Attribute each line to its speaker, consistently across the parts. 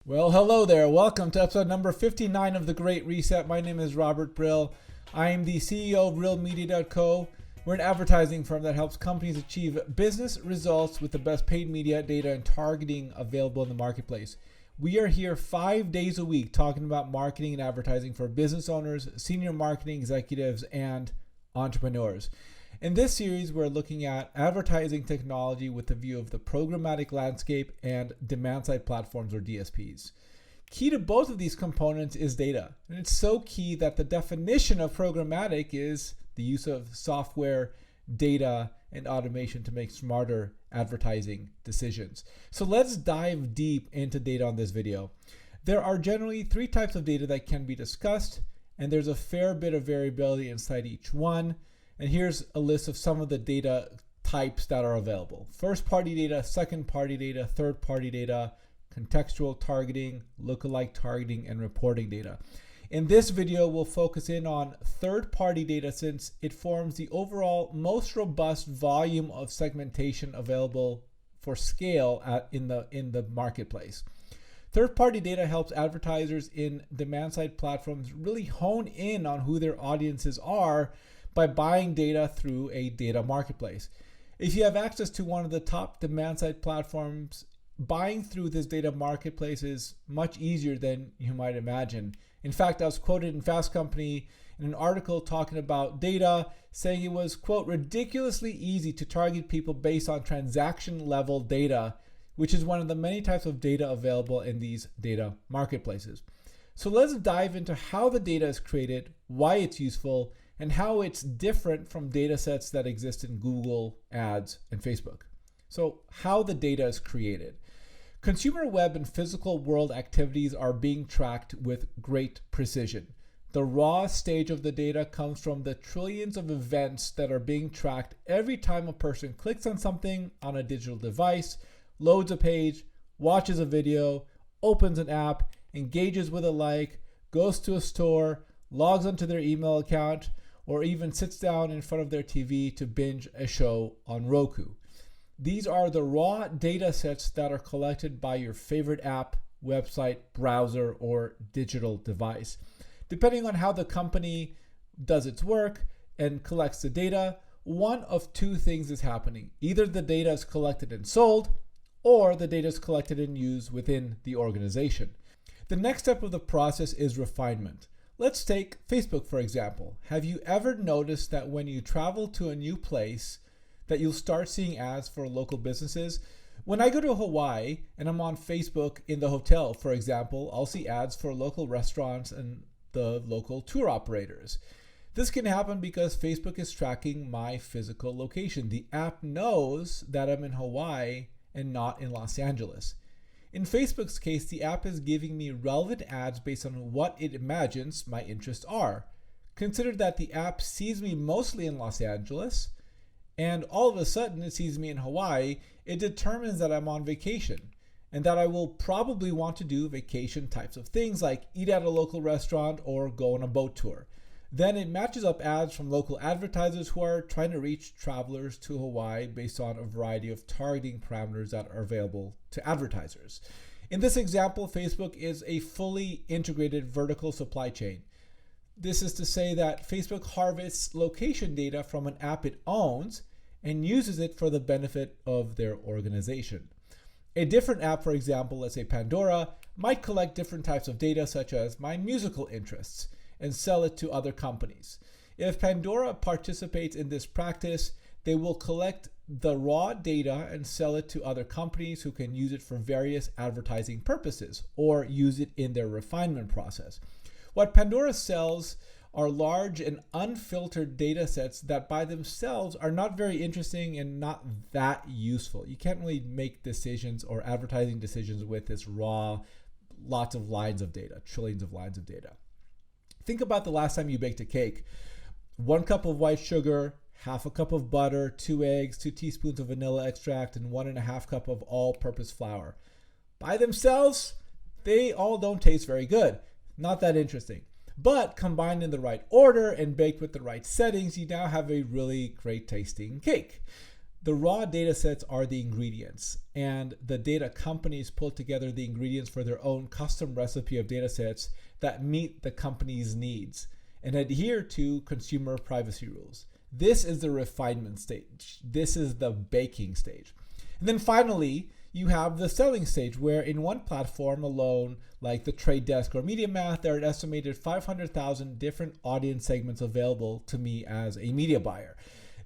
Speaker 1: Well, hello there. Welcome to episode number 59 of The Great Reset. My name is Robert Brill. I am the CEO of Brill Media.co. We're an advertising firm that helps companies achieve business results with the best paid media, data, and targeting available in the marketplace. We are here 5 days a week talking about marketing and advertising for business owners, senior marketing executives, and entrepreneurs. In this series, we're looking at advertising technology with the view of the programmatic landscape and demand-side platforms, or DSPs. Key to both of these components is data. And it's so key that the definition of programmatic is the use of software, data, and automation to make smarter advertising decisions. So let's dive deep into data on this video. There are generally 3 types of data that can be discussed, and there's a fair bit of variability inside each one. And here's a list of some of the data types that are available. First-party data, second-party data, third-party data, contextual targeting, lookalike targeting, and reporting data. In this video, we'll focus in on third-party data since it forms the overall most robust volume of segmentation available for scale in the marketplace. Third-party data helps advertisers in demand-side platforms really hone in on who their audiences are by buying data through a data marketplace. If you have access to one of the top demand-side platforms, buying through this data marketplace is much easier than you might imagine. In fact, I was quoted in Fast Company in an article talking about data, saying it was, quote, ridiculously easy to target people based on transaction level data, which is one of the many types of data available in these data marketplaces. So let's dive into how the data is created, why it's useful, and how it's different from data sets that exist in Google, Ads, and Facebook. So how the data is created. Consumer web and physical world activities are being tracked with great precision. The raw stage of the data comes from the trillions of events that are being tracked every time a person clicks on something on a digital device, loads a page, watches a video, opens an app, engages with a like, goes to a store, logs onto their email account, or even sits down in front of their TV to binge a show on Roku. These are the raw data sets that are collected by your favorite app, website, browser, or digital device. Depending on how the company does its work and collects the data, one of 2 things is happening. Either the data is collected and sold, or the data is collected and used within the organization. The next step of the process is refinement. Let's take Facebook, for example. Have you ever noticed that when you travel to a new place, that you'll start seeing ads for local businesses? When I go to Hawaii and I'm on Facebook in the hotel, for example, I'll see ads for local restaurants and the local tour operators. This can happen because Facebook is tracking my physical location. The app knows that I'm in Hawaii and not in Los Angeles. In Facebook's case, the app is giving me relevant ads based on what it imagines my interests are. Consider that the app sees me mostly in Los Angeles, and all of a sudden it sees me in Hawaii. It determines that I'm on vacation and that I will probably want to do vacation types of things like eat at a local restaurant or go on a boat tour. Then it matches up ads from local advertisers who are trying to reach travelers to Hawaii based on a variety of targeting parameters that are available to advertisers. In this example, Facebook is a fully integrated vertical supply chain. This is to say that Facebook harvests location data from an app it owns and uses it for the benefit of their organization. A different app, for example, let's say Pandora, might collect different types of data such as my musical interests and sell it to other companies. If Pandora participates in this practice, they will collect the raw data and sell it to other companies who can use it for various advertising purposes or use it in their refinement process. What Pandora sells are large and unfiltered data sets that by themselves are not very interesting and not that useful. You can't really make decisions or advertising decisions with this raw, lots of lines of data, trillions of lines of data. Think about the last time you baked a cake. 1 cup of white sugar, half a cup of butter, 2 eggs, 2 teaspoons of vanilla extract, and 1.5 cup of all-purpose flour. By themselves, they all don't taste very good. Not that interesting. But combined in the right order and baked with the right settings, you now have a really great tasting cake. The raw data sets are the ingredients, and the data companies pull together the ingredients for their own custom recipe of data sets that meet the company's needs and adhere to consumer privacy rules. This is the refinement stage. This is the baking stage. And then finally, you have the selling stage, where in one platform alone, like the Trade Desk or MediaMath, there are an estimated 500,000 different audience segments available to me as a media buyer.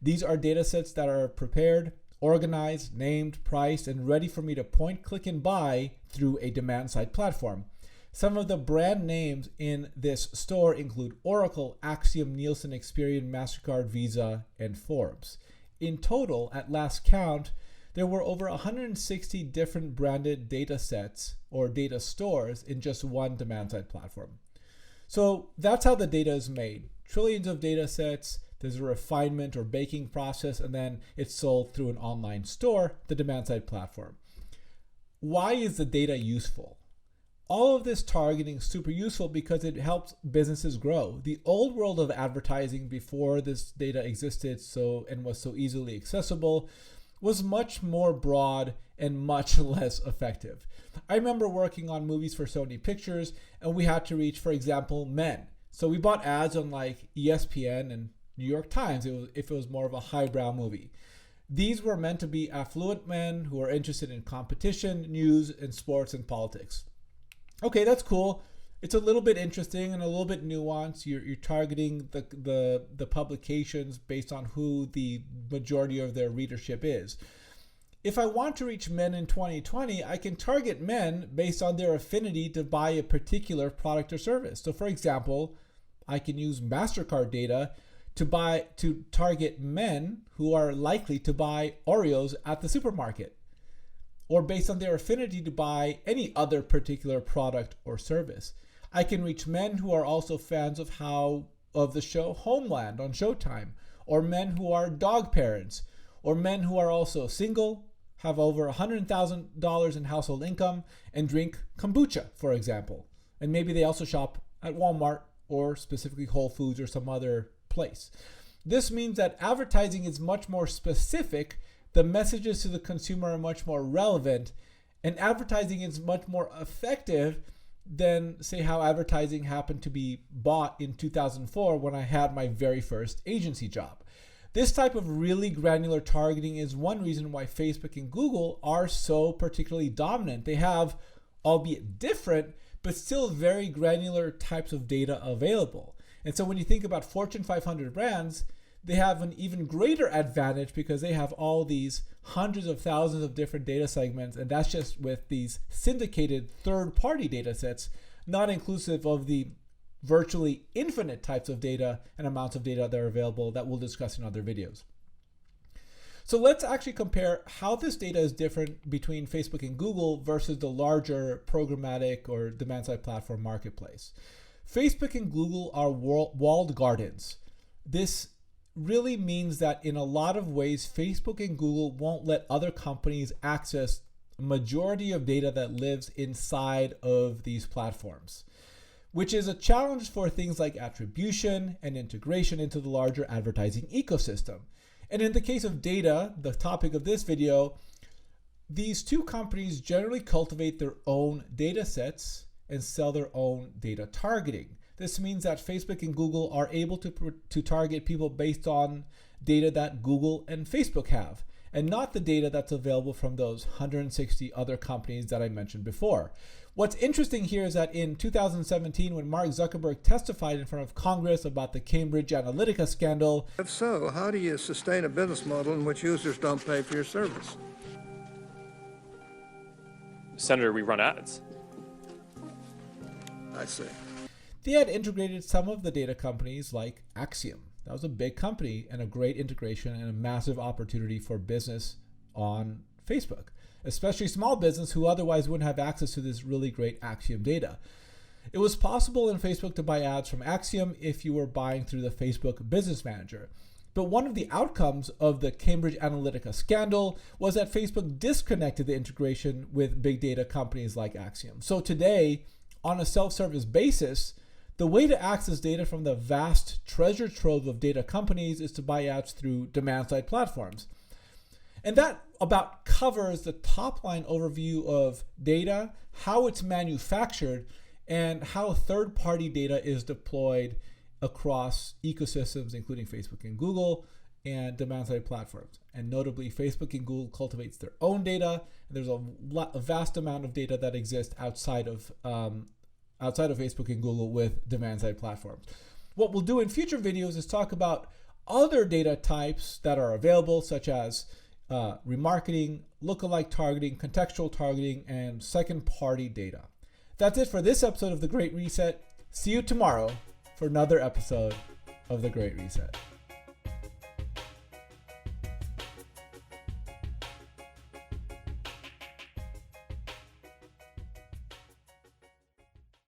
Speaker 1: These are data sets that are prepared, organized, named, priced, and ready for me to point, click, and buy through a demand-side platform. Some of the brand names in this store include Oracle, Acxiom, Nielsen, Experian, MasterCard, Visa, and Forbes. In total, at last count, there were over 160 different branded data sets or data stores in just one demand-side platform. So that's how the data is made. Trillions of data sets, there's a refinement or baking process, and then it's sold through an online store, the demand-side platform. Why is the data useful? All of this targeting is super useful because it helps businesses grow. The old world of advertising before this data existed and was so easily accessible was much more broad and much less effective. I remember working on movies for Sony Pictures, and we had to reach, for example, men. So we bought ads on like ESPN and New York Times if it was more of a highbrow movie. These were meant to be affluent men who are interested in competition, news, and sports and politics. Okay, that's cool. It's a little bit interesting and a little bit nuanced. You're targeting the publications based on who the majority of their readership is. If I want to reach men in 2020, I can target men based on their affinity to buy a particular product or service. So for example, I can use MasterCard data to target men who are likely to buy Oreos at the supermarket, or based on their affinity to buy any other particular product or service. I can reach men who are also fans of the show Homeland on Showtime, or men who are dog parents, or men who are also single, have over $100,000 in household income, and drink kombucha, for example. And maybe they also shop at Walmart or specifically Whole Foods or some other place. This means that advertising is much more specific, the messages to the consumer are much more relevant, and advertising is much more effective than, say, how advertising happened to be bought in 2004 when I had my very first agency job. This type of really granular targeting is one reason why Facebook and Google are so particularly dominant. They have, albeit different, but still very granular types of data available. And so when you think about Fortune 500 brands, they have an even greater advantage because they have all these hundreds of thousands of different data segments, and that's just with these syndicated third-party data sets, not inclusive of the virtually infinite types of data and amounts of data that are available that we'll discuss in other videos. So let's actually compare how this data is different between Facebook and Google versus the larger programmatic or demand-side platform marketplace. Facebook and Google are walled gardens. This really means that in a lot of ways, Facebook and Google won't let other companies access a majority of data that lives inside of these platforms, which is a challenge for things like attribution and integration into the larger advertising ecosystem. And in the case of data, the topic of this video, these two companies generally cultivate their own data sets and sell their own data targeting. This means that Facebook and Google are able to target people based on data that Google and Facebook have, and not the data that's available from those 160 other companies that I mentioned before. What's interesting here is that in 2017, when Mark Zuckerberg testified in front of Congress about the Cambridge Analytica scandal.
Speaker 2: If so, how do you sustain a business model in which users don't pay for your service?
Speaker 3: Senator, we run ads.
Speaker 2: I see.
Speaker 1: They had integrated some of the data companies like Acxiom. That was a big company and a great integration and a massive opportunity for business on Facebook, especially small business who otherwise wouldn't have access to this really great Acxiom data. It was possible in Facebook to buy ads from Acxiom if you were buying through the Facebook Business Manager. But one of the outcomes of the Cambridge Analytica scandal was that Facebook disconnected the integration with big data companies like Acxiom. So today, on a self-service basis, the way to access data from the vast treasure trove of data companies is to buy ads through demand-side platforms. And that about covers the top line overview of data, how it's manufactured, and how third-party data is deployed across ecosystems, including Facebook and Google and demand-side platforms. And notably, Facebook and Google cultivates their own data, and there's a vast amount of data that exists outside of Facebook and Google with demand-side platforms. What we'll do in future videos is talk about other data types that are available, such as remarketing, lookalike targeting, contextual targeting, and second-party data. That's it for this episode of The Great Reset. See you tomorrow for another episode of The Great Reset.